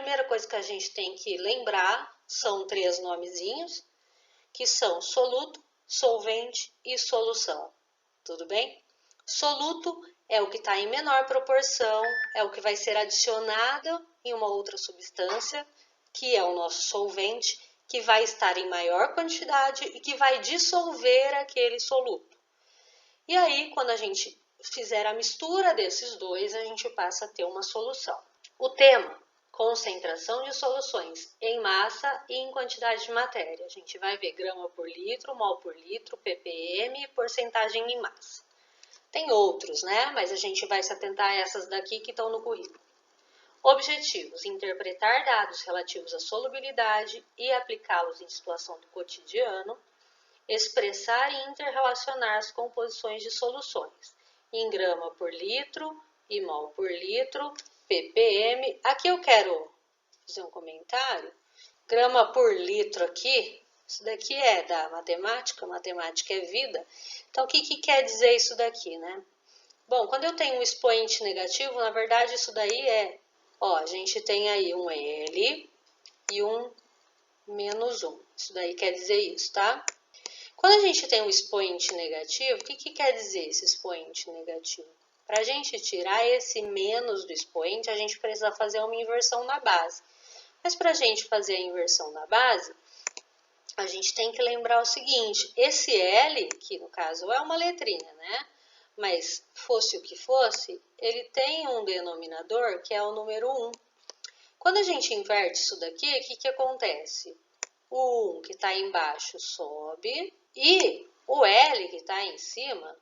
primeira coisa que a gente tem que lembrar são 3 nomezinhos, que são soluto, solvente e solução. Tudo bem? Soluto é o que está em menor proporção, é o que vai ser adicionado em uma outra substância, que é o nosso solvente, que vai estar em maior quantidade e que vai dissolver aquele soluto. E aí, quando a gente fizer a mistura desses dois, a gente passa a ter uma solução. O tema: concentração de soluções em massa e em quantidade de matéria. A gente vai ver grama por litro, mol por litro, ppm e porcentagem em massa. Tem outros, né? Mas a gente vai se atentar a essas daqui que estão no currículo. Objetivos: interpretar dados relativos à solubilidade e aplicá-los em situação do cotidiano. Expressar e interrelacionar as composições de soluções em grama por litro e mol por litro, ppm. Aqui eu quero fazer um comentário. Grama por litro aqui, isso daqui é da matemática, matemática é vida. Então, o que quer dizer isso daqui, né? Bom, quando eu tenho um expoente negativo, na verdade isso daí é, ó, a gente tem aí um L e um menos 1. Isso daí quer dizer isso, tá? Quando a gente tem um expoente negativo, o que quer dizer esse expoente negativo? Para a gente tirar esse menos do expoente, a gente precisa fazer uma inversão na base. Mas para a gente fazer a inversão na base, a gente tem que lembrar o seguinte: esse L, que no caso é uma letrinha, né? Mas fosse o que fosse, ele tem um denominador que é o número 1. Quando a gente inverte isso daqui, o que acontece? O 1 que está embaixo sobe e o L que está em cima,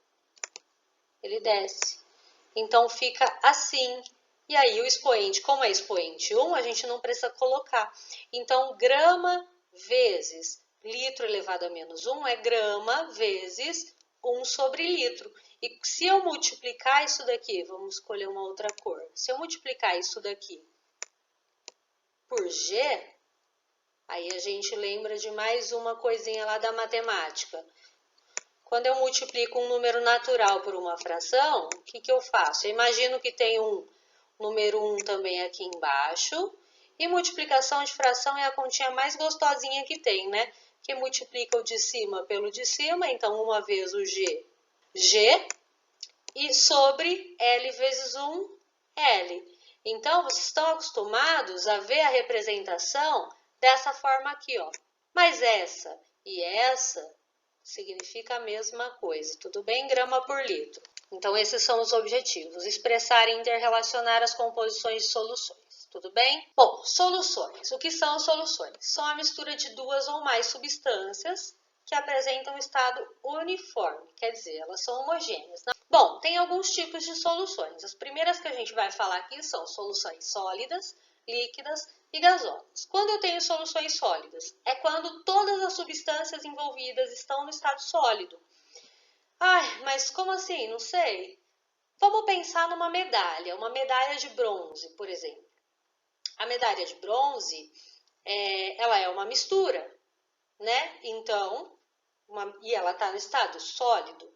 ele desce. Então fica assim. E aí o expoente, como é expoente 1, a gente não precisa colocar. Então grama vezes litro elevado a menos 1 é grama vezes 1 sobre litro. E se eu multiplicar isso daqui, vamos escolher uma outra cor. Se eu multiplicar isso daqui por G, aí a gente lembra de mais uma coisinha lá da matemática. Quando eu multiplico um número natural por uma fração, o que eu faço? Eu imagino que tem um número 1 também aqui embaixo. E multiplicação de fração é a continha mais gostosinha que tem, né? Que multiplica o de cima pelo de cima, então uma vez o G, G, e sobre L vezes 1, L. Então, vocês estão acostumados a ver a representação dessa forma aqui, ó. Mas essa e essa significa a mesma coisa, tudo bem? Grama por litro. Então, esses são os objetivos: expressar e interrelacionar as composições de soluções, tudo bem? Bom, soluções. O que são soluções? São a mistura de duas ou mais substâncias que apresentam um estado uniforme, quer dizer, elas são homogêneas. Bom, tem alguns tipos de soluções. As primeiras que a gente vai falar aqui são soluções sólidas, líquidas e gasosas. Quando eu tenho soluções sólidas? É quando todas as substâncias envolvidas estão no estado sólido. Ai, mas como assim? Não sei. Vamos pensar numa medalha, uma medalha de bronze, por exemplo. A medalha de bronze, ela é uma mistura, né? Então, e ela está no estado sólido.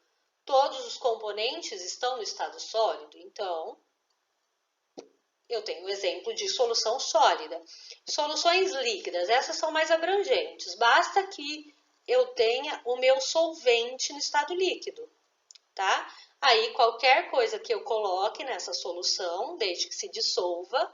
Todos os componentes estão no estado sólido, então eu tenho um exemplo de solução sólida. Soluções líquidas, essas são mais abrangentes. Basta que eu tenha o meu solvente no estado líquido, tá? Aí qualquer coisa que eu coloque nessa solução, desde que se dissolva,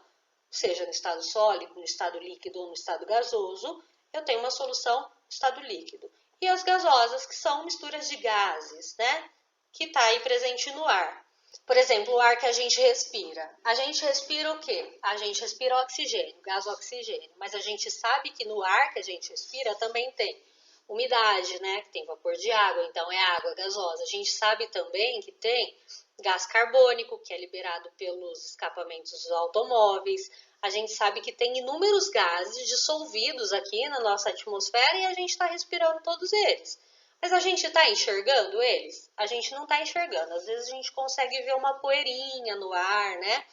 seja no estado sólido, no estado líquido ou no estado gasoso, eu tenho uma solução no estado líquido. E as gasosas, que são misturas de gases, né? Que está aí presente no ar. Por exemplo, o ar que a gente respira. A gente respira o quê? A gente respira oxigênio, gás oxigênio. Mas a gente sabe que no ar que a gente respira também tem umidade, né? Que tem vapor de água, então é água gasosa. A gente sabe também que tem gás carbônico, que é liberado pelos escapamentos dos automóveis. A gente sabe que tem inúmeros gases dissolvidos aqui na nossa atmosfera e a gente está respirando todos eles. Mas a gente está enxergando eles? A gente não está enxergando. Às vezes a gente consegue ver uma poeirinha no ar, né?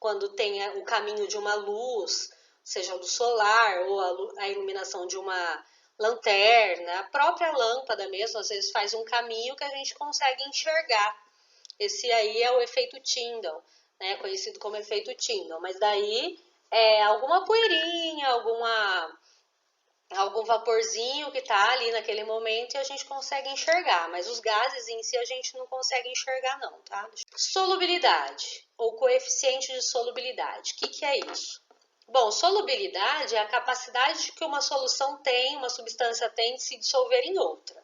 Quando tem o caminho de uma luz, seja luz solar ou a iluminação de uma lanterna, a própria lâmpada mesmo, às vezes faz um caminho que a gente consegue enxergar. Esse aí é o efeito Tyndall, né? Conhecido como efeito Tyndall. Mas daí alguma poeirinha, algum vaporzinho que está ali naquele momento e a gente consegue enxergar, mas os gases em si a gente não consegue enxergar não, tá? Solubilidade ou coeficiente de solubilidade, o que é isso? Bom, solubilidade é a capacidade que uma solução tem, uma substância tem de se dissolver em outra.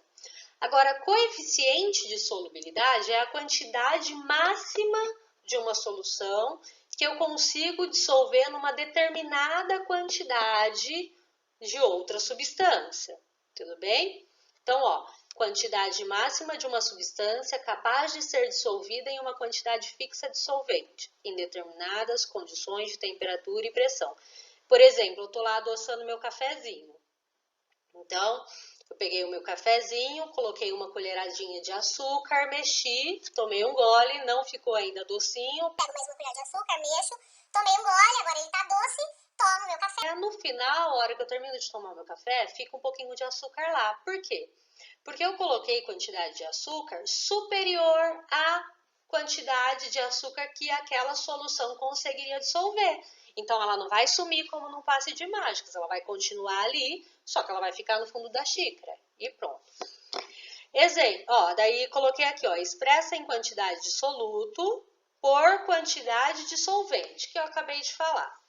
Agora, coeficiente de solubilidade é a quantidade máxima de uma solução que eu consigo dissolver numa determinada quantidade de outra substância, tudo bem? Então, ó, quantidade máxima de uma substância capaz de ser dissolvida em uma quantidade fixa de solvente, em determinadas condições de temperatura e pressão. Por exemplo, eu estou lá adoçando meu cafezinho. Então, eu peguei o meu cafezinho, coloquei uma colheradinha de açúcar, mexi, tomei um gole, não ficou ainda docinho. Pego mais uma colher de açúcar, mexo, tomei um gole, agora ele tá doce, tomo meu café. No final, a hora que eu termino de tomar meu café, fica um pouquinho de açúcar lá. Por quê? Porque eu coloquei quantidade de açúcar superior à quantidade de açúcar que aquela solução conseguiria dissolver. Então, ela não vai sumir como num passe de mágicas, ela vai continuar ali, só que ela vai ficar no fundo da xícara. E pronto. Exemplo, ó, daí coloquei aqui, ó, expressa em quantidade de soluto por quantidade de solvente, que eu acabei de falar.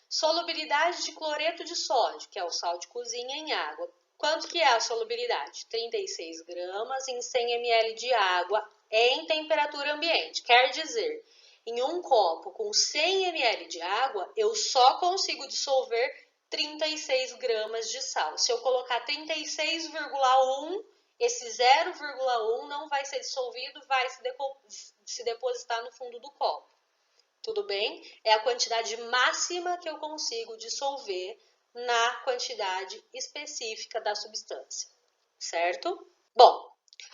Solubilidade de cloreto de sódio, que é o sal de cozinha em água. Quanto que é a solubilidade? 36 gramas em 100 ml de água em temperatura ambiente. Quer dizer, em um copo com 100 ml de água, eu só consigo dissolver 36 gramas de sal. Se eu colocar 36,1, esse 0,1 não vai ser dissolvido, vai se depositar no fundo do copo. Tudo bem? É a quantidade máxima que eu consigo dissolver na quantidade específica da substância, certo? Bom,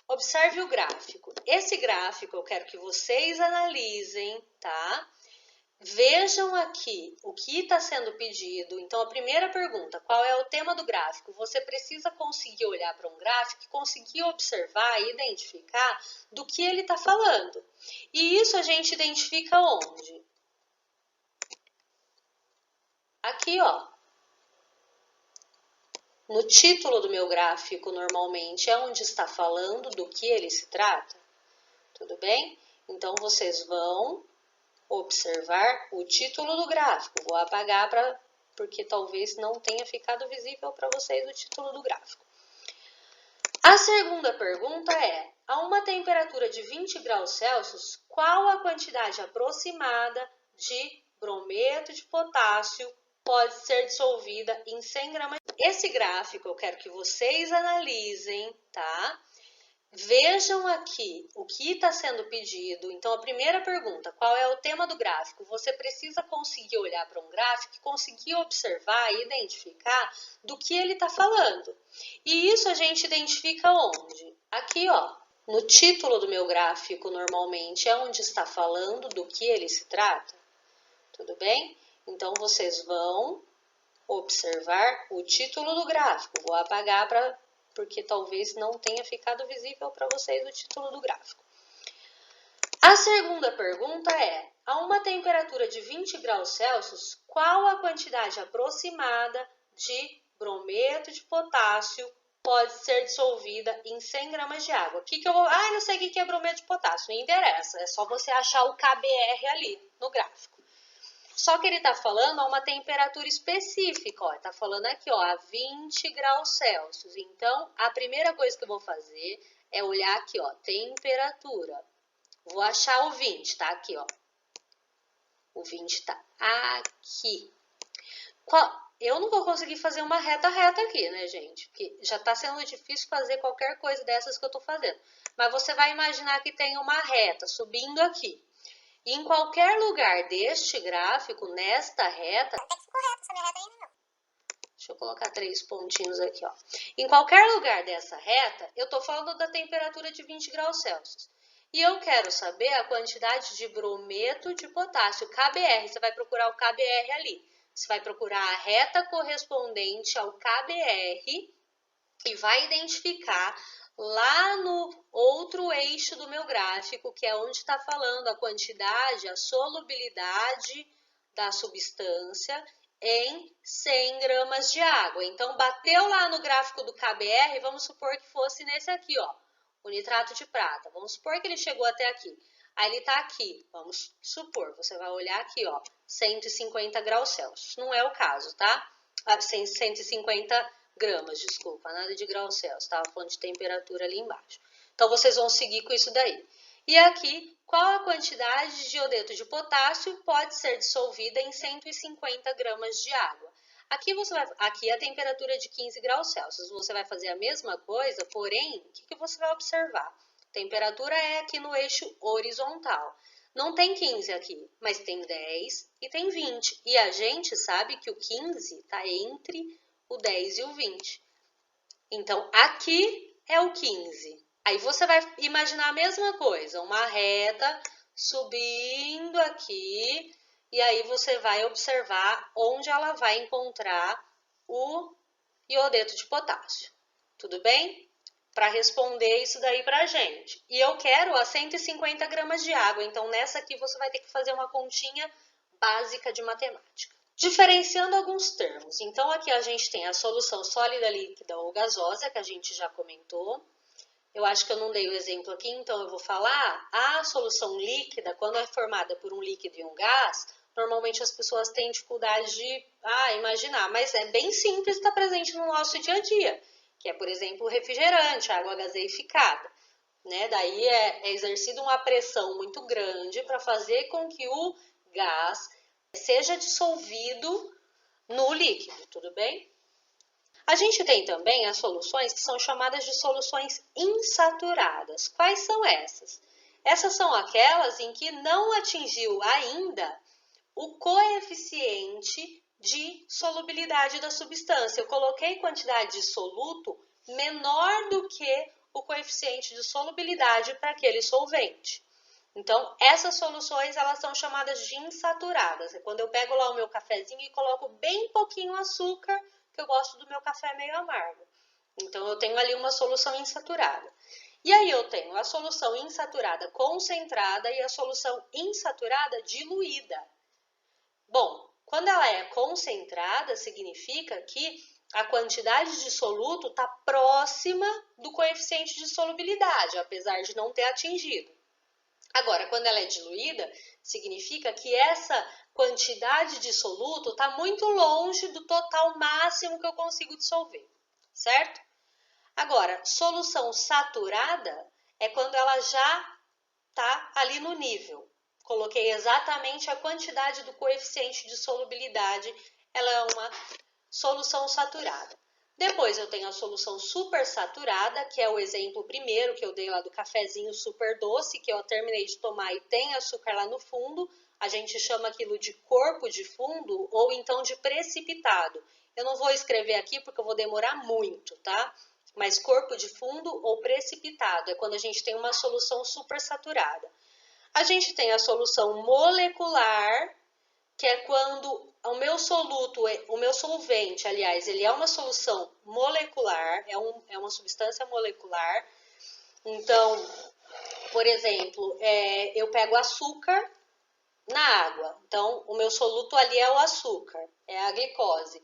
observe o gráfico. Esse gráfico eu quero que vocês analisem, tá? Vejam aqui o que está sendo pedido. Então, a primeira pergunta, qual é o tema do gráfico? Você precisa conseguir olhar para um gráfico e conseguir observar e identificar do que ele está falando. E isso a gente identifica onde? Aqui, ó. No título do meu gráfico, normalmente, é onde está falando do que ele se trata. Tudo bem? Então, vocês vão observar o título do gráfico. Vou apagar porque talvez não tenha ficado visível para vocês o título do gráfico. A segunda pergunta é, a uma temperatura de 20 graus Celsius, qual a quantidade aproximada de brometo de potássio pode ser dissolvida em 100 gramas? Esse gráfico eu quero que vocês analisem, tá? Vejam aqui o que está sendo pedido. Então, a primeira pergunta, qual é o tema do gráfico? Você precisa conseguir olhar para um gráfico e conseguir observar e identificar do que ele está falando. E isso a gente identifica onde? Aqui, ó, no título do meu gráfico, normalmente, é onde está falando do que ele se trata. Tudo bem? Então, vocês vão observar o título do gráfico. Vou apagar porque talvez não tenha ficado visível para vocês o título do gráfico. A segunda pergunta é, a uma temperatura de 20 graus Celsius, qual a quantidade aproximada de brometo de potássio pode ser dissolvida em 100 gramas de água? não sei o que é brometo de potássio, não interessa, é só você achar o KBR ali no gráfico. Só que ele está falando a uma temperatura específica, ó, está falando aqui, ó, a 20 graus Celsius. Então, a primeira coisa que eu vou fazer é olhar aqui, ó, temperatura. Vou achar o 20, tá aqui, ó. O 20 está aqui. Eu não vou conseguir fazer uma reta aqui, né, gente? Porque já está sendo difícil fazer qualquer coisa dessas que eu estou fazendo. Mas você vai imaginar que tem uma reta subindo aqui. E em qualquer lugar deste gráfico, nesta reta... Até que ficou reta essa minha reta ainda não. Deixa eu colocar 3 pontinhos aqui, ó. Em qualquer lugar dessa reta, eu estou falando da temperatura de 20 graus Celsius. E eu quero saber a quantidade de brometo de potássio, KBR. Você vai procurar o KBR ali. Você vai procurar a reta correspondente ao KBR e vai identificar lá no outro eixo do meu gráfico, que é onde está falando a quantidade, a solubilidade da substância em 100 gramas de água. Então, bateu lá no gráfico do KBR, vamos supor que fosse nesse aqui, ó, o nitrato de prata. Vamos supor que ele chegou até aqui. Aí ele está aqui, vamos supor, você vai olhar aqui, ó, 150 graus Celsius. Não é o caso, tá? 150 gramas, desculpa, nada de graus Celsius, estava falando de temperatura ali embaixo. Então, vocês vão seguir com isso daí. E aqui, qual a quantidade de iodeto de potássio pode ser dissolvida em 150 gramas de água? Aqui a temperatura é de 15 graus Celsius. Você vai fazer a mesma coisa, porém, o que você vai observar? A temperatura é aqui no eixo horizontal. Não tem 15 aqui, mas tem 10 e tem 20. E a gente sabe que o 15 está entre o 10 e o 20. Então, aqui é o 15. Aí você vai imaginar a mesma coisa, uma reta subindo aqui, e aí você vai observar onde ela vai encontrar o iodeto de potássio. Tudo bem? Para responder isso daí para a gente. E eu quero a 150 gramas de água, então nessa aqui você vai ter que fazer uma continha básica de matemática. Diferenciando alguns termos. Então aqui a gente tem a solução sólida, líquida ou gasosa, que a gente já comentou. Eu acho que eu não dei o exemplo aqui, então eu vou falar. A solução líquida, quando é formada por um líquido e um gás, normalmente as pessoas têm dificuldade de imaginar, mas é bem simples, está presente no nosso dia a dia, que é, por exemplo, o refrigerante, a água gaseificada. Né? Daí é exercida uma pressão muito grande para fazer com que o gás seja dissolvido no líquido, tudo bem? A gente tem também as soluções que são chamadas de soluções insaturadas. Quais são essas? Essas são aquelas em que não atingiu ainda o coeficiente de solubilidade da substância. Eu coloquei quantidade de soluto menor do que o coeficiente de solubilidade para aquele solvente. Então, essas soluções elas são chamadas de insaturadas. É quando eu pego lá o meu cafezinho e coloco bem pouquinho açúcar, que eu gosto do meu café meio amargo. Então, eu tenho ali uma solução insaturada. E aí eu tenho a solução insaturada concentrada e a solução insaturada diluída. Bom, quando ela é concentrada, significa que a quantidade de soluto está próxima do coeficiente de solubilidade, apesar de não ter atingido. Agora, quando ela é diluída, significa que essa quantidade de soluto está muito longe do total máximo que eu consigo dissolver, certo? Agora, solução saturada é quando ela já está ali no nível. Coloquei exatamente a quantidade do coeficiente de solubilidade, ela é uma solução saturada. Depois eu tenho a solução supersaturada, que é o exemplo primeiro que eu dei lá do cafezinho super doce, que eu terminei de tomar e tem açúcar lá no fundo. A gente chama aquilo de corpo de fundo ou então de precipitado. Eu não vou escrever aqui porque eu vou demorar muito, tá? Mas corpo de fundo ou precipitado é quando a gente tem uma solução supersaturada. A gente tem a solução molecular, que é quando o meu soluto, o meu solvente, aliás, ele é uma solução molecular, é uma substância molecular. Então, por exemplo, eu pego açúcar na água. Então, o meu soluto ali é o açúcar, é a glicose.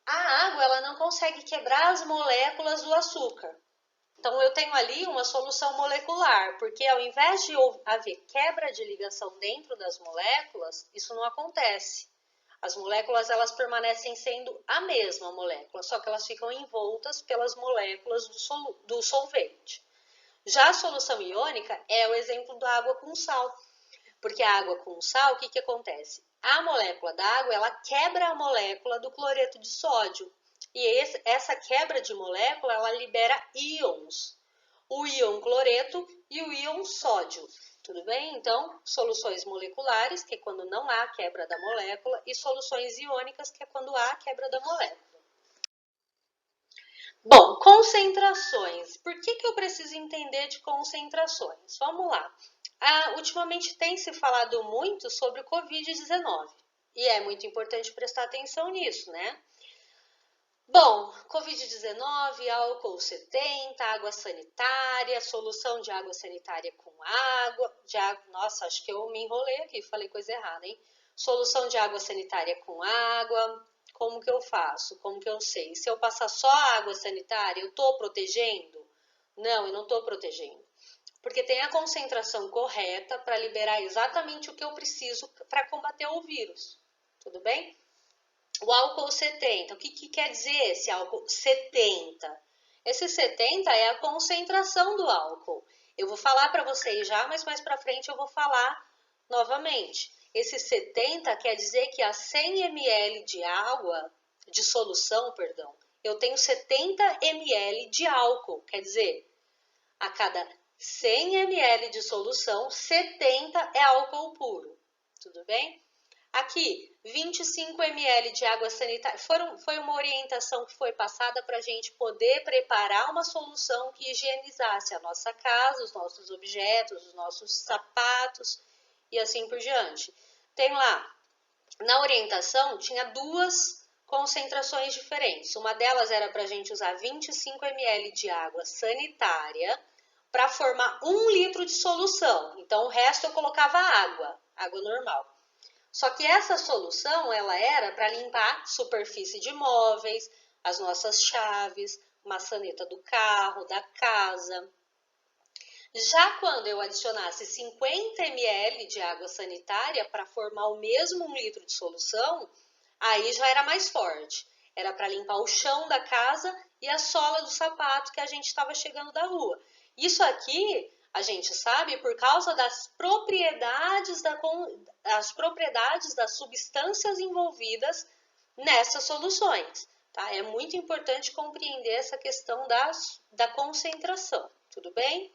A água, ela não consegue quebrar as moléculas do açúcar. Então, eu tenho ali uma solução molecular, porque ao invés de haver quebra de ligação dentro das moléculas, isso não acontece. As moléculas, elas permanecem sendo a mesma molécula, só que elas ficam envoltas pelas moléculas do solvente. Já a solução iônica é o exemplo da água com sal, porque a água com sal, o que acontece? A molécula da água, ela quebra a molécula do cloreto de sódio. E essa quebra de molécula, ela libera íons. O íon cloreto e o íon sódio. Tudo bem? Então, soluções moleculares, que é quando não há quebra da molécula, e soluções iônicas, que é quando há quebra da molécula. Bom, concentrações. Por que eu preciso entender de concentrações? Vamos lá. Ultimamente tem se falado muito sobre o Covid-19. E é muito importante prestar atenção nisso, né? Bom, Covid-19, álcool 70, água sanitária, solução de água sanitária com água. Nossa, acho que eu me enrolei aqui, falei coisa errada, hein? Solução de água sanitária com água, como que eu faço? Como que eu sei? Se eu passar só água sanitária, eu estou protegendo? Não, eu não estou protegendo. Porque tem a concentração correta para liberar exatamente o que eu preciso para combater o vírus. Tudo bem? O álcool 70, o que quer dizer esse álcool 70? Esse 70 é a concentração do álcool. Eu vou falar para vocês já, mas mais para frente eu vou falar novamente. Esse 70 quer dizer que a 100 ml de água, de solução, perdão, eu tenho 70 ml de álcool. Quer dizer, a cada 100 ml de solução, 70 é álcool puro. Tudo bem? Aqui, 25 ml de água sanitária. Foi uma orientação que foi passada para a gente poder preparar uma solução que higienizasse a nossa casa, os nossos objetos, os nossos sapatos e assim por diante. Tem lá, na orientação, tinha duas concentrações diferentes. Uma delas era para a gente usar 25 ml de água sanitária para formar 1 litro de solução. Então, o resto eu colocava água normal. Só que essa solução, ela era para limpar superfície de móveis, as nossas chaves, maçaneta do carro, da casa. Já quando eu adicionasse 50 ml de água sanitária para formar o mesmo 1 litro de solução, aí já era mais forte. Era para limpar o chão da casa e a sola do sapato que a gente estava chegando da rua. Isso aqui a gente sabe por causa das propriedades das substâncias envolvidas nessas soluções. Tá? É muito importante compreender essa questão da concentração, tudo bem?